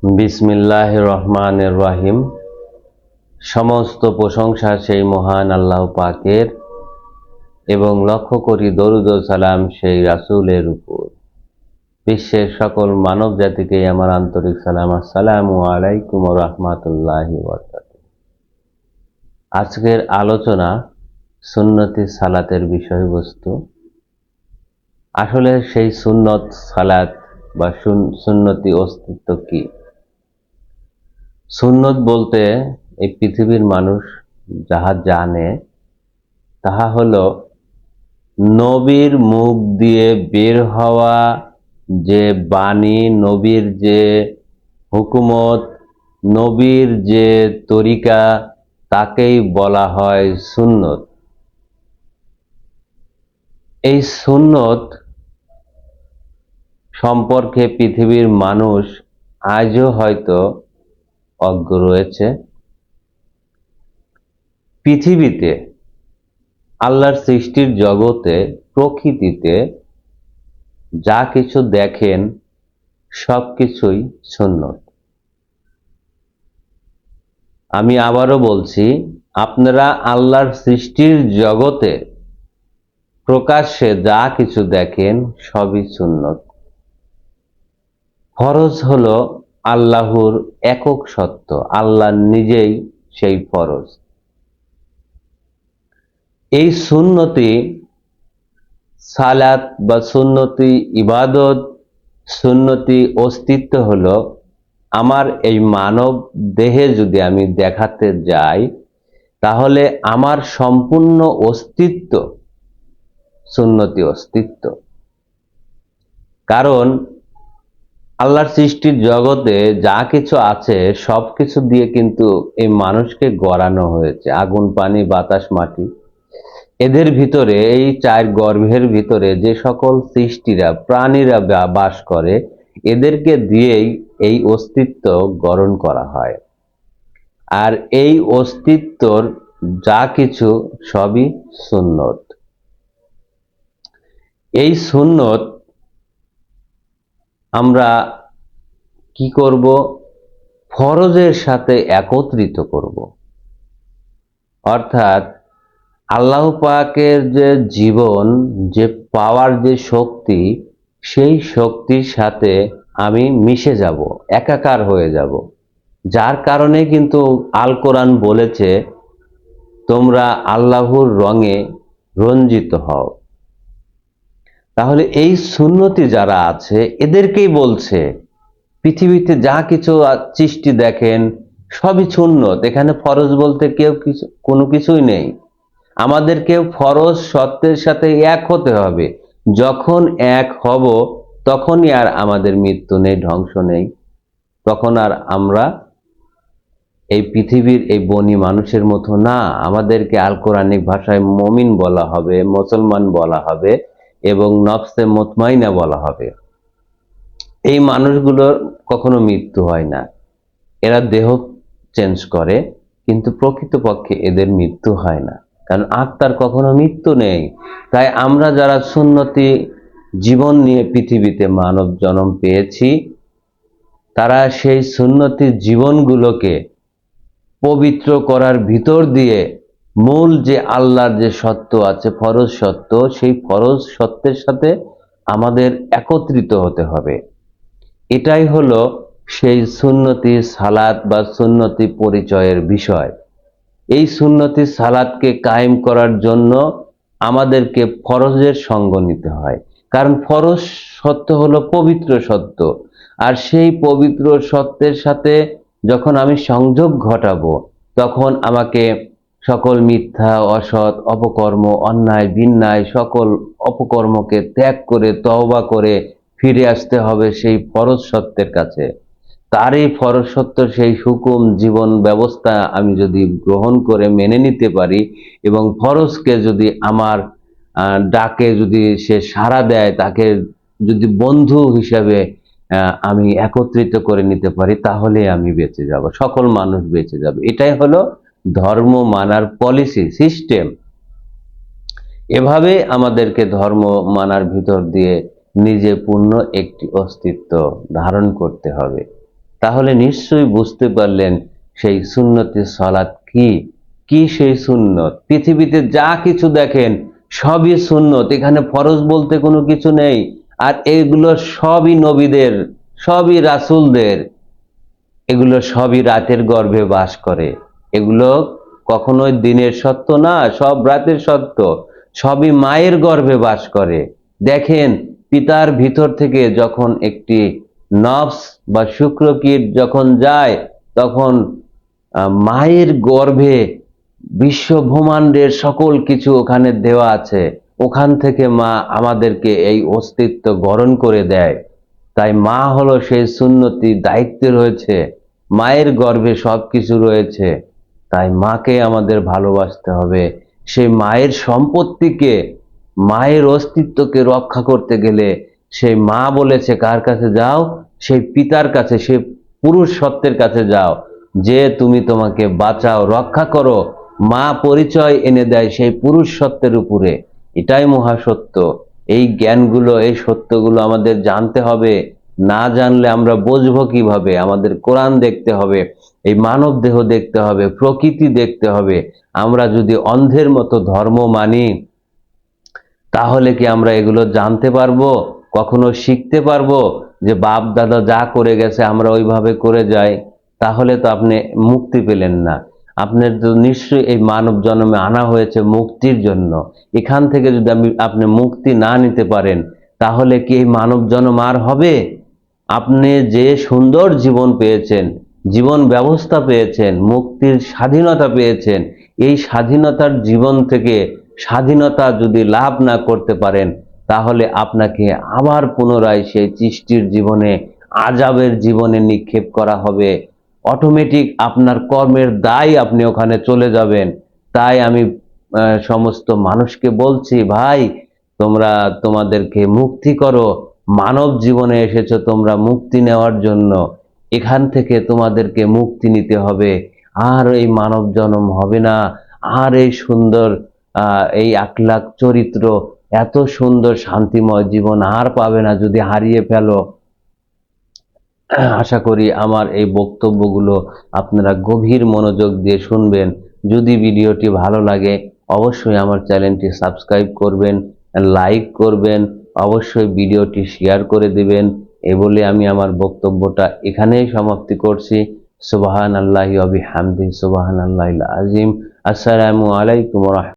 বিসমিল্লাহির রহমানির রহিম। সমস্ত প্রশংসা সেই মহান আল্লাহ পাকের এবং লক্ষ কোটি দরুদ ও সালাম সেই রাসূলের উপর। বিশ্বের সকল মানব জাতিকে আমার আন্তরিক সালাম। আসসালামু আলাইকুম ওয়া রাহমাতুল্লাহি ওয়া বারাকাতুহু। আজকের আলোচনা সুন্নতি সালাতের বিষয়বস্তু। আসলে সেই সুন্নত সালাত বা সুন্নতি অস্তিত্ব কি? সুন্নত বলতে এই পৃথিবীর মানুষ যাহা জানে তাহা হলো নবীর মুখ দিয়ে বের হওয়া যে বাণী, নবীর যে হুকুমত, নবীর যে তরিকা, তাকেই বলা হয় সুন্নত। এই সুন্নত সম্পর্কে পৃথিবীর মানুষ আজও হয়তো অজ্ঞ রয়েছে। পৃথিবীতে আল্লাহর সৃষ্টির জগতে, প্রকৃতিতে যা কিছু দেখেন সবকিছুই সুন্নত। আমি আবারও বলছি, আপনারা আল্লাহর সৃষ্টির জগতে প্রকাশ্যে যা কিছু দেখেন সবই সুন্নত। ফরজ হলো আল্লাহর একক সত্য, আল্লাহ নিজেই সেই ফরজ। এই সুন্নতি সালাত বা সুন্নতি ইবাদত, সুন্নতি অস্তিত্ব হলো আমার এই মানব দেহে যদি আমি দেখাতে যাই তাহলে আমার সম্পূর্ণ অস্তিত্ব সুন্নতি অস্তিত্ব। কারণ আল্লাহর সৃষ্টির জগতে যা কিছু আছে সব কিছু দিয়ে কিন্তু এই মানুষকে গড়ানো হয়েছে। আগুন, পানি, বাতাস, মাটি, এদের ভিতরে, এই চার গর্ভের ভিতরে যে সকল সৃষ্টিরা, প্রাণীরা বাস করে, এদেরকে দিয়েই এই অস্তিত্ব গঠন করা হয়। আর এই অস্তিত্বর যা কিছু সবই সুন্নত। এই সুন্নত আমরা কি করব? ফরজের সাথে একত্রিত করব। অর্থাৎ আল্লাহ পাকের যে জীবন, যে পাওয়ার, যে শক্তি, সেই শক্তির সাথে আমি মিশে যাব, একাকার হয়ে যাব। যার কারণে কিন্তু আল কোরআন বলেছে, তোমরা আল্লাহর রঙে রঞ্জিত হও। তাহলে এই সুন্নতি যারা আছে এদেরকেই বলছে, পৃথিবীতে যা কিছু সৃষ্টি দেখেন সবই সুন্নত। এখানে ফরজ বলতে কোনো কিছুই নেই। আমাদেরকে ফরজ সত্যের সাথে এক হতে হবে। যখন এক হব তখনই আর আমাদের মৃত্যু নেই, ধ্বংস নেই। তখন আর আমরা এই পৃথিবীর এই বনি মানুষের মতো না। আমাদেরকে আল কোরআনিক ভাষায় মুমিন বলা হবে, মুসলমান বলা হবে এবং নফসে মুতমাইনা বলা হবে। এই মানুষগুলোর কখনো মৃত্যু হয় না। এরা দেহ চেঞ্জ করে, কিন্তু প্রকৃতপক্ষে এদের মৃত্যু হয় না, কারণ আত্মার কখনো মৃত্যু নেই। তাই আমরা যারা সুন্নতি জীবন নিয়ে পৃথিবীতে মানব জন্ম পেয়েছি, তারা সেই সুন্নতি জীবনগুলোকে পবিত্র করার ভিতর দিয়ে মূল যে আল্লাহর যে সত্য আছে, ফরজ সত্য, সেই ফরজ সত্যের সাথে আমাদের একত্রিত হতে হবে। এটাই হলো সেই সুন্নতি সালাত বা সুন্নতি পরিচয়ের বিষয়। এই সুন্নতি সালাতকে কায়েম করার জন্য আমাদেরকে ফরজের সঙ্গ নিতে হয়। কারণ ফরজ সত্য হলো পবিত্র সত্য, আর সেই পবিত্র সত্যের সাথে যখন আমি সংযোগ ঘটাবো তখন আমাকে সকল মিথ্যা, অসৎ, অপকর্ম, অন্যায়, বিন্যায় সকল অপকর্মকে ত্যাগ করে তওবা করে ফিরে আসতে হবে সেই ফরজ সত্যের কাছে। তারই ফরজ সত্য সেই হুকুম, জীবন ব্যবস্থা আমি যদি গ্রহণ করে মেনে নিতে পারি এবং ফরজকে যদি আমার ডাকে যদি সে সাড়া দেয়, তাকে যদি বন্ধু হিসাবে আমি একত্রিত করে নিতে পারি, তাহলে আমি বেঁচে যাব, সকল মানুষ বেঁচে যাবে। এটাই হলো ধর্ম মানার পলিসি, সিস্টেম। এভাবে আমাদেরকে ধর্ম মানার ভিতর দিয়ে নিজে পূর্ণ একটি অস্তিত্ব ধারণ করতে হবে। তাহলে নিশ্চয়ই বুঝতে পারলেন সেই সুন্নতে সালাত কি। কি সেই সুন্নত? পৃথিবীতে যা কিছু দেখেন সবই সুন্নত, এখানে ফরজ বলতে কোনো কিছু নেই। আর এগুলো সবই নবীদের, সবই রাসূলদের, এগুলো সবই রাতের গর্ভে বাস করে। এগুলো কখনোই দিনের সত্য না, সব রাতের সত্য। সবই মায়ের গর্ভে বাস করে। দেখেন, পিতার ভিতর থেকে যখন একটি নফস বা শুক্রকীট যখন যায়, তখন মায়ের গর্ভে বিশ্ব ব্রহ্মাণ্ডের সকল কিছু ওখানে দেওয়া আছে। ওখান থেকে মা আমাদেরকে এই অস্তিত্ব গড়ন করে দেয়। তাই মা হলো সেই সুন্নতি দায়িত্বে রয়েছে, মায়ের গর্ভে সবকিছু রয়েছে। তাই মাকে আমাদের ভালোবাসতে হবে। সেই মায়ের সম্পত্তিকে, মায়ের অস্তিত্বকে রক্ষা করতে গেলে সেই মা বলেছে কার কাছে যাও? সেই পিতার কাছে, সেই পুরুষ সত্ত্বের কাছে যাও, যে তুমি তোমাকে বাঁচাও, রক্ষা করো। মা পরিচয় এনে দেয় সেই পুরুষ সত্ত্বের উপরে। এটাই মহাসত্য। এই জ্ঞানগুলো, এই সত্যগুলো আমাদের জানতে হবে। না জানলে আমরা বুঝবো কিভাবে? আমাদের কোরআন দেখতে হবে, এই মানব দেহ দেখতে হবে, প্রকৃতি দেখতে হবে। আমরা যদি অন্ধের মতো ধর্ম মানি, তাহলে কি আমরা এগুলো জানতে পারবো? কখনো শিখতে পারবো? যে বাপ দাদা যা করে গেছে আমরা ওইভাবে করে যাই, তাহলে তো আপনি মুক্তি পেলেন না। আপনার তো নিশ্চয়ই এই মানব জন্মে আনা হয়েছে মুক্তির জন্য। এখান থেকে যদি আপনি মুক্তি না নিতে পারেন, তাহলে কি এই মানব জন্ম আর হবে? আপনি যে সুন্দর জীবন পেয়েছেন, জীবন ব্যবস্থা পেয়েছেন, মুক্তির স্বাধীনতা পেয়েছেন, এই স্বাধীনতার জীবন থেকে স্বাধীনতা যদি লাভ না করতে পারেন, তাহলে আপনাকে আবার পুনরায় সেই সৃষ্টির জীবনে, আযাবের জীবনে নিক্ষেপ করা হবে। অটোমেটিক আপনার কর্মের দায় আপনি ওখানে চলে যাবেন। তাই আমি সমস্ত মানুষকে বলছি, ভাই তোমরা তোমাদেরকে মুক্তি করো। মানব জীবনে এসেছো তোমরা মুক্তি নেওয়ার জন্য। এখান থেকে তোমাদেরকে মুক্তি নিতে হবে। আর এই মানব জন্ম হবে না। আর এই সুন্দর এই আখলাক চরিত্র, এত সুন্দর শান্তিময় জীবন আর পাবে না যদি হারিয়ে ফেলো। আশা করি আমার এই বক্তব্যগুলো আপনারা গভীর মনোযোগ দিয়ে শুনবেন। যদি ভিডিওটি ভালো লাগে অবশ্যই আমার চ্যানেলটি সাবস্ক্রাইব করবেন, লাইক করবেন, অবশ্যই ভিডিওটি শেয়ার করে দিবেন। এই বলে আমি আমার বক্তব্যটা এখানেই সমাপ্তি করছি। সুবহানাল্লাহি ওয়া বিহামদিহি, সুবহানাল্লাহিল আযীম। আসসালামু আলাইকুম ওয়া রাহমাতুল্লাহ।